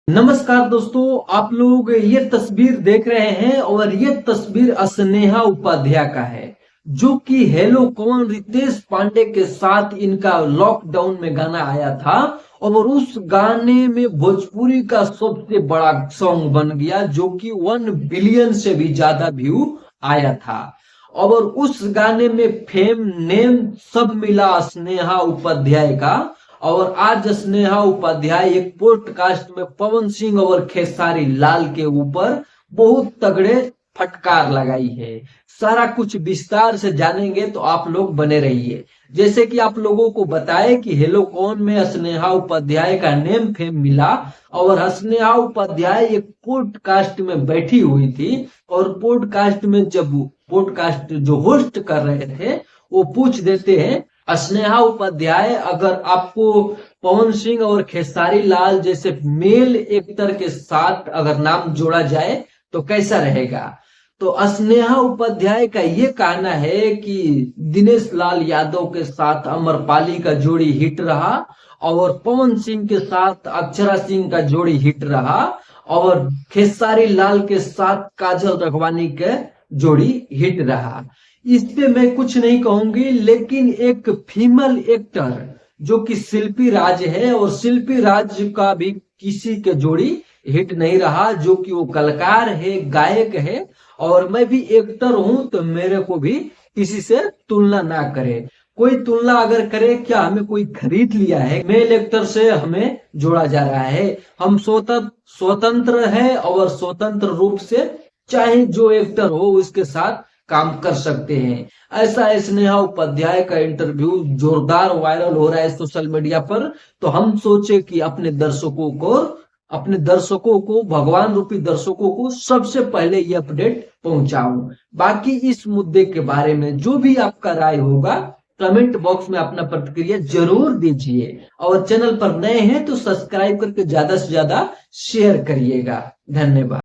नमस्कार दोस्तों, आप लोग ये तस्वीर देख रहे हैं और ये तस्वीर स्नेहा उपाध्याय का है, जो कि हेलो कौन रितेश पांडे के साथ इनका लॉकडाउन में गाना आया था। और उस गाने में भोजपुरी का सबसे बड़ा सॉन्ग बन गया, जो कि 1 बिलियन से भी ज्यादा व्यू आया था। और उस गाने में फेम नेम सब मिला स्नेहा उपाध्याय का। और आज स्नेहा उपाध्याय एक पॉडकास्ट में पवन सिंह और खेसारी लाल के ऊपर बहुत तगड़े फटकार लगाई है। सारा कुछ विस्तार से जानेंगे, तो आप लोग बने रहिए। जैसे कि आप लोगों को बताए कि हेलो कौन में स्नेहा उपाध्याय का नेम फेम मिला, और स्नेहा उपाध्याय एक पॉडकास्ट में बैठी हुई थी। और पॉडकास्ट में जब पॉडकास्ट जो होस्ट कर रहे थे वो पूछ देते हैं, स्नेहा उपाध्याय, अगर आपको पवन सिंह और खेसारी लाल जैसे मेल एक्टर के साथ अगर नाम जोड़ा जाए तो कैसा रहेगा। तो स्नेहा उपाध्याय का ये कहना है कि दिनेश लाल यादव के साथ अमरपाली का जोड़ी हिट रहा, और पवन सिंह के साथ अक्षरा सिंह का जोड़ी हिट रहा, और खेसारी लाल के साथ काजल रखवानी के जोड़ी हिट रहा। इस पे मैं कुछ नहीं कहूंगी, लेकिन एक फीमेल एक्टर जो कि शिल्पी राज है, और शिल्पी राज का भी किसी के जोड़ी हिट नहीं रहा, जो कि वो कलाकार है, गायक है, और मैं भी एक्टर हूं, तो मेरे को भी किसी से तुलना ना करे। कोई तुलना अगर करे, क्या हमें कोई खरीद लिया है? मेल एक्टर से हमें जोड़ा जा रहा है। हम स्वतंत्र है, और स्वतंत्र रूप से चाहे जो एक्टर हो उसके साथ काम कर सकते हैं। ऐसा स्नेहा उपाध्याय का इंटरव्यू जोरदार वायरल हो रहा है सोशल मीडिया पर। तो हम सोचे कि अपने दर्शकों को भगवान रूपी दर्शकों को सबसे पहले ये अपडेट पहुंचाऊं। बाकी इस मुद्दे के बारे में जो भी आपका राय होगा, कमेंट बॉक्स में अपना प्रतिक्रिया जरूर दीजिए। और चैनल पर नए हैं तो सब्सक्राइब करके ज्यादा से ज्यादा शेयर करिएगा। धन्यवाद।